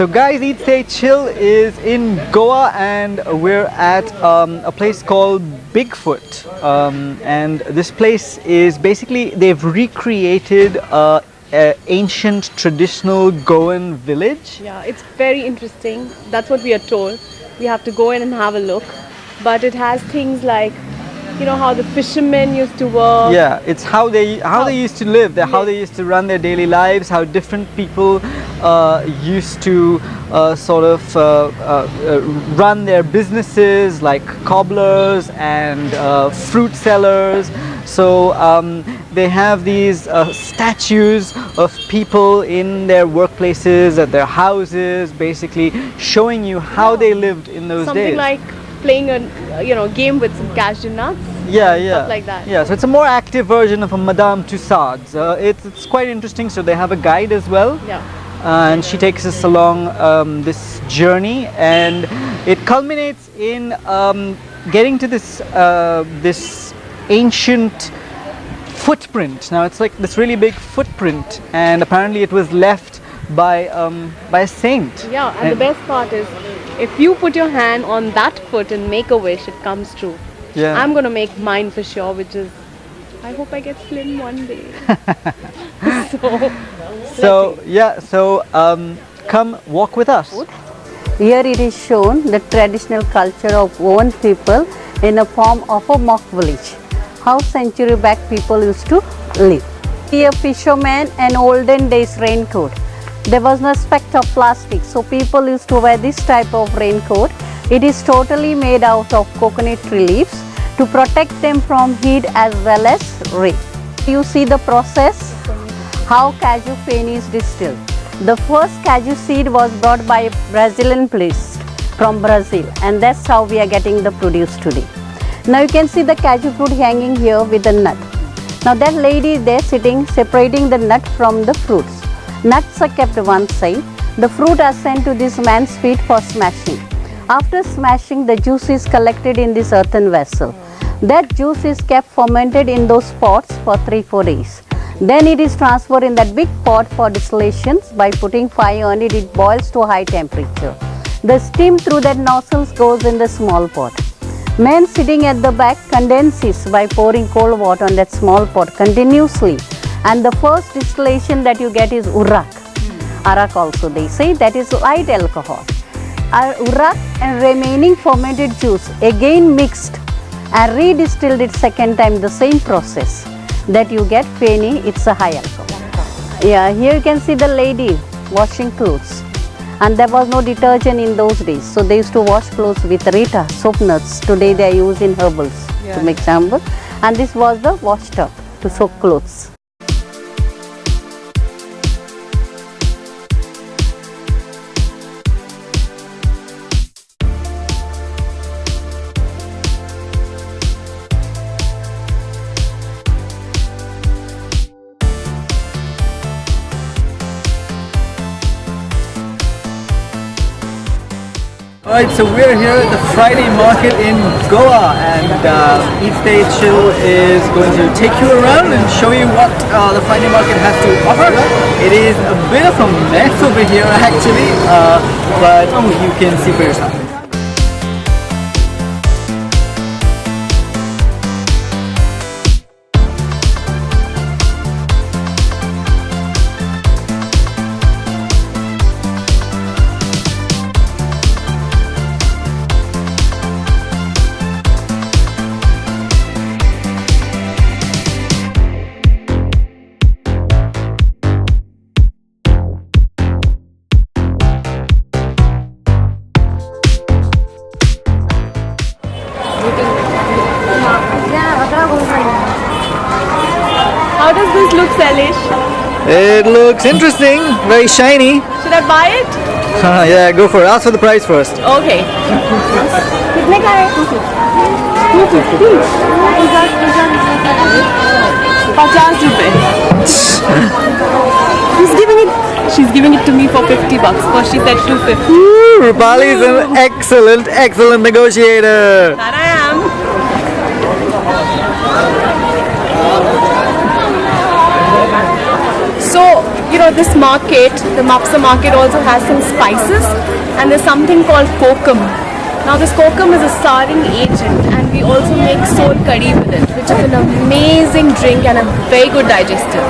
So guys, Eat Stay Chill is in Goa and we're at a place called Bigfoot. And this place is basically, they've recreated a ancient traditional Goan village. Yeah, it's very interesting. That's what we are told. We have to go in and have a look. But it has things like, you know, how the fishermen used to work. Yeah, it's how they used to live, how they used to run their daily lives, how different people used to run their businesses, like cobblers and fruit sellers. So they have these statues of people in their workplaces, at their houses, basically showing you how they lived in those days. Something like playing a game with some cashew nuts. Yeah, stuff like that. Yeah, so it's a more active version of a Madame Tussauds. It's quite interesting. So they have a guide as well. Yeah. And she takes us along this journey, and it culminates in getting to this ancient footprint. Now it's like this really big footprint, and apparently it was left by a saint. Yeah, and the best part is, if you put your hand on that foot and make a wish, it comes true. Yeah. I'm gonna make mine for sure, which is, I hope I get slim one day. So come walk with us. Here it is shown the traditional culture of Goan people in a form of a mock village. How century back people used to live. Here fishermen and olden days raincoat. There was no speck of plastic, so people used to wear this type of raincoat. It is totally made out of coconut tree leaves to protect them from heat as well as rain. You see the process, how cashew cane is distilled. The first cashew seed was brought by a Brazilian priest from Brazil, and that's how we are getting the produce today. Now you can see the cashew fruit hanging here with the nut. Now that lady is there sitting, separating the nut from the fruits. Nuts are kept one side. The fruit are sent to this man's feet for smashing. After smashing, the juice is collected in this earthen vessel. That juice is kept fermented in those pots for 3-4 days. Then it is transferred in that big pot for distillations. By putting fire on it, it boils to a high temperature. The steam through that nozzles goes in the small pot. Man sitting at the back condenses by pouring cold water on that small pot continuously. And the first distillation that you get is urak. Arak also they say, that is light alcohol. Urak and remaining fermented juice again mixed and redistilled it second time, the same process. That you get penny, it's a high alcohol. Yeah, here you can see the lady washing clothes. And there was no detergent in those days. So they used to wash clothes with Rita, soap nuts. Today they are using herbals to make shampoo. And this was the wash tub to soak clothes. Alright, so we're here at the Friday market in Goa, and Eat Stay Chill is going to take you around and show you what the Friday market has to offer. It is a bit of a mess over here actually, but you can see for yourself. How does this look, Sailesh? It looks interesting, very shiny. Should I buy it? Yeah, go for it. Ask for the price first. Okay. कितने का है? 250. 50 रुपए. She's giving it to me for $50. First she said 250. Rupali is an excellent negotiator. That I am. So this market, the Mapsa market also has some spices, and there's something called kokum. Now this kokum is a souring agent, and we also make sour curry with it, which is an amazing drink and a very good digestive.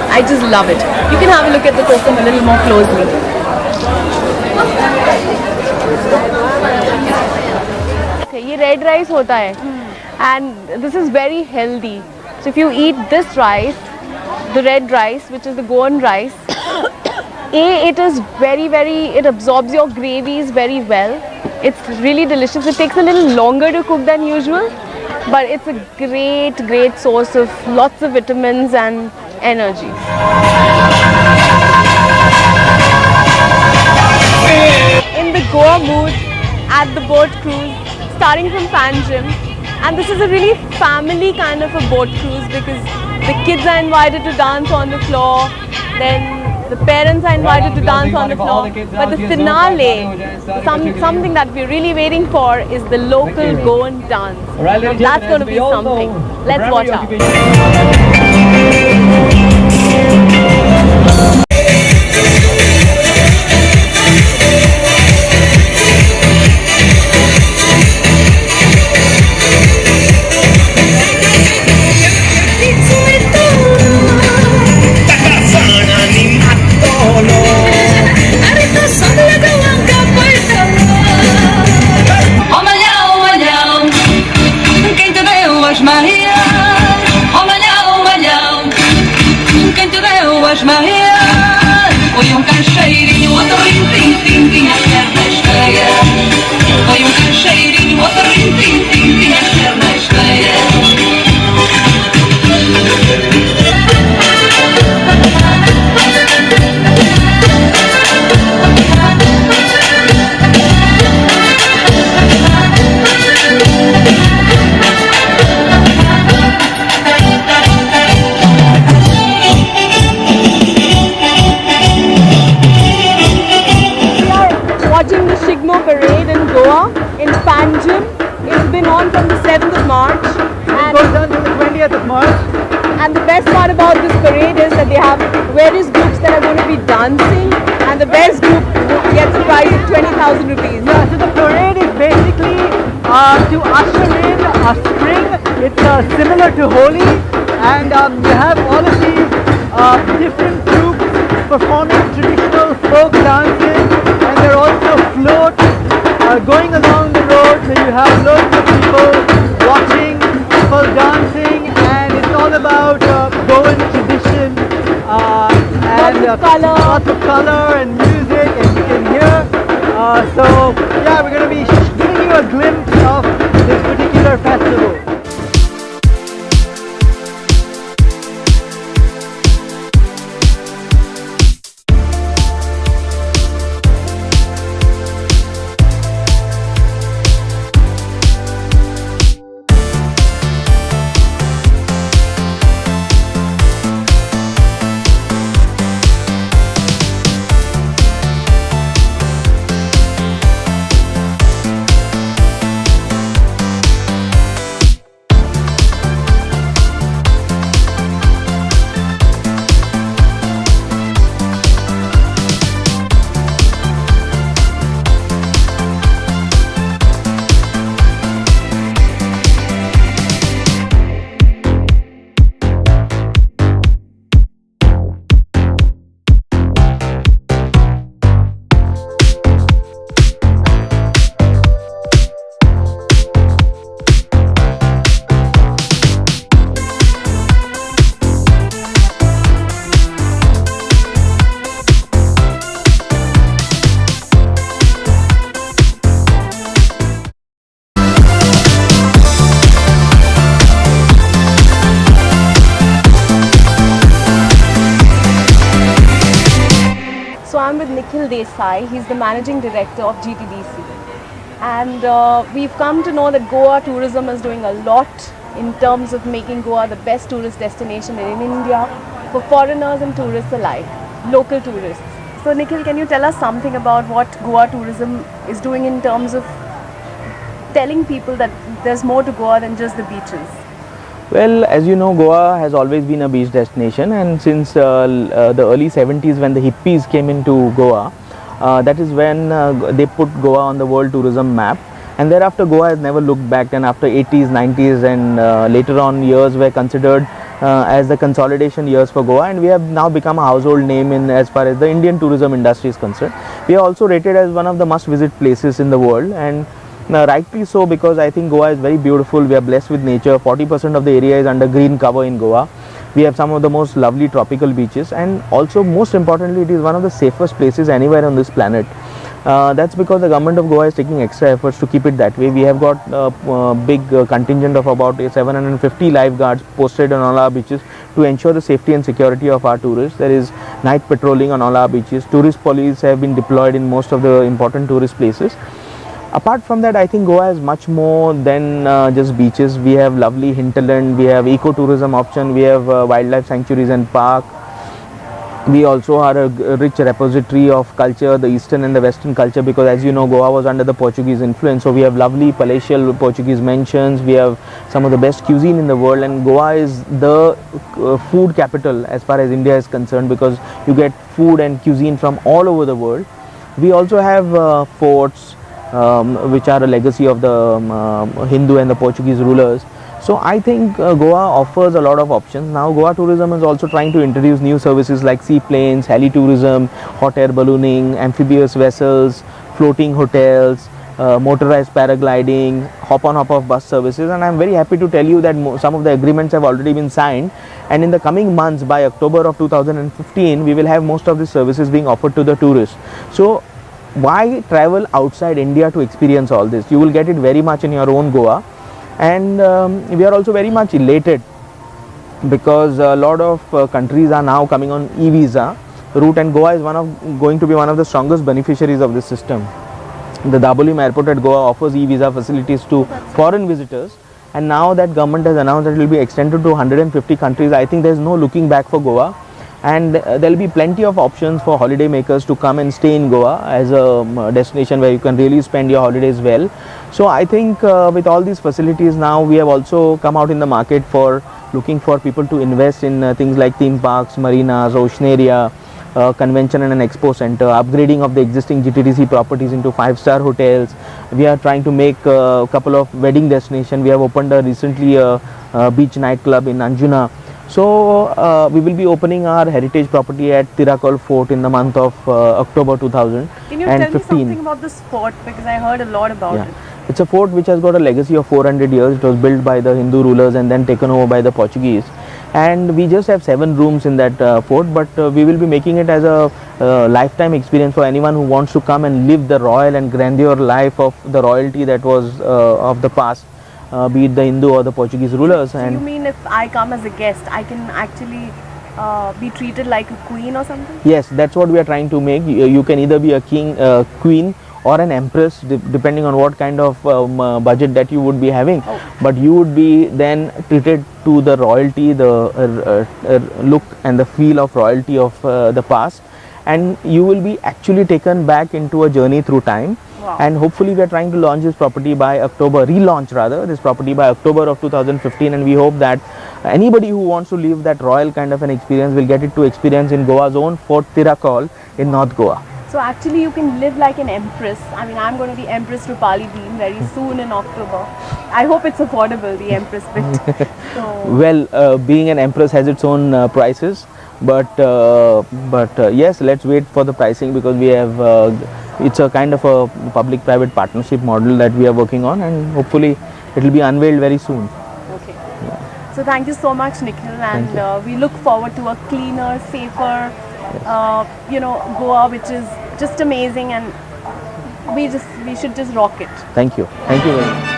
I just love it. You can have a look at the kokum a little more closely. Okay, ये red rice होता है, and this is very healthy. So if you eat this rice, the red rice, which is the Goan rice, it is it absorbs your gravies very well. It's really delicious. It takes a little longer to cook than usual, but it's a great source of lots of vitamins and energy. In the Goa mood at the boat cruise, starting from Panjim, and this is a really family kind of a boat cruise because the kids are invited to dance on the floor, then the parents are invited to dance on the floor, but the finale, something that we're really waiting for, is the local Goan dance. Now that's going to be something. Let's watch out. Watching the Shigmo parade in Goa, in Panjim. It's been on from the 7th of March. It goes on till the 20th of March. And the best part about this parade is that they have various groups that are going to be dancing, and the best group gets a prize of 20,000 rupees. Yeah, so the parade is basically to usher in a spring. It's similar to Holi, and you have all of these different groups performing traditional folk dances, and there are also floats going along the road, so you have loads of people watching people dancing, and it's all about Goan tradition and lots of color and music, as you can hear. So yeah, we're going to be giving you a glimpse of this particular festival. I'm with Nikhil Desai. He's the managing director of GTDC. And we've come to know that Goa tourism is doing a lot in terms of making Goa the best tourist destination in India for foreigners and tourists alike, local tourists. So Nikhil, can you tell us something about what Goa tourism is doing in terms of telling people that there's more to Goa than just the beaches? Well, as you know, Goa has always been a beach destination, and since the early 70s, when the hippies came into Goa, that is when they put Goa on the world tourism map. And thereafter, Goa has never looked back. And after 80s, 90s, and later on years were considered as the consolidation years for Goa, and we have now become a household name in as far as the Indian tourism industry is concerned. We are also rated as one of the must-visit places in the world, and rightly so, because I think Goa is very beautiful. We are blessed with nature. 40% of the area is under green cover in Goa. We have some of the most lovely tropical beaches, and also most importantly, it is one of the safest places anywhere on this planet. That's because the government of Goa is taking extra efforts to keep it that way. We have got a big contingent of about 750 lifeguards posted on all our beaches to ensure the safety and security of our tourists. There is night patrolling on all our beaches. Tourist police have been deployed in most of the important tourist places. Apart from that, I think Goa is much more than just beaches. We have lovely hinterland, we have ecotourism option, we have wildlife sanctuaries and park. We also are a rich repository of culture, the eastern and the western culture, because as you know, Goa was under the Portuguese influence. So we have lovely palatial Portuguese mansions, we have some of the best cuisine in the world, and Goa is the food capital as far as India is concerned, because you get food and cuisine from all over the world. We also have forts, which are a legacy of the Hindu and the Portuguese rulers. So I think Goa offers a lot of options. Now Goa Tourism is also trying to introduce new services like seaplanes, heli tourism, hot air ballooning, amphibious vessels, floating hotels, motorized paragliding, hop on hop off bus services, and I am very happy to tell you that some of the agreements have already been signed, and in the coming months, by October of 2015, we will have most of these services being offered to the tourists. So why travel outside India to experience all this? You will get it very much in your own Goa. And we are also very much elated because a lot of countries are now coming on e-visa route, and Goa is going to be one of the strongest beneficiaries of this system. The Dabolim airport at Goa offers e-visa facilities to foreign visitors, and now that government has announced that it will be extended to 150 countries, I think there is no looking back for Goa. And there will be plenty of options for holiday makers to come and stay in Goa as a destination where you can really spend your holidays well. So I think with all these facilities now, we have also come out in the market for looking for people to invest in things like theme parks, marinas, ocean area, convention and an expo center, upgrading of the existing GTDC properties into 5-star hotels. We are trying to make a couple of wedding destinations. We have opened recently a beach nightclub in Anjuna. So we will be opening our heritage property at Tirakol Fort in the month of October 2015. Can you tell me something about this fort, because I heard a lot about it? It's a fort which has got a legacy of 400 years. It was built by the Hindu rulers and then taken over by the Portuguese. And we just have 7 rooms in that fort, but we will be making it as a lifetime experience for anyone who wants to come and live the royal and grandeur life of the royalty that was of the past. Be it the Hindu or the Portuguese rulers. So you mean if I come as a guest, I can actually be treated like a queen or something? Yes, that's what we are trying to make. You can either be a king, queen or an empress, depending on what kind of budget that you would be having. But you would be then treated to the royalty, the look and the feel of royalty of the past, and you will be actually taken back into a journey through time. Wow. And hopefully we are trying to launch this property by October, relaunch rather this property by October of 2015, and we hope that anybody who wants to live that royal kind of an experience will get it to experience in Goa's own Fort Tirakol in North Goa. So actually you can live like an empress. I mean, I'm going to be Empress Rupali Dean very soon in October. I hope it's affordable, the empress bit. So Well, being an empress has its own prices, but yes, let's wait for the pricing, because we have it's a kind of a public-private partnership model that we are working on, and hopefully it will be unveiled very soon. okay. Yeah. So thank you so much, Nikhil, and we look forward to a cleaner, safer, Goa, which is just amazing, and we should just rock it. Thank you very much.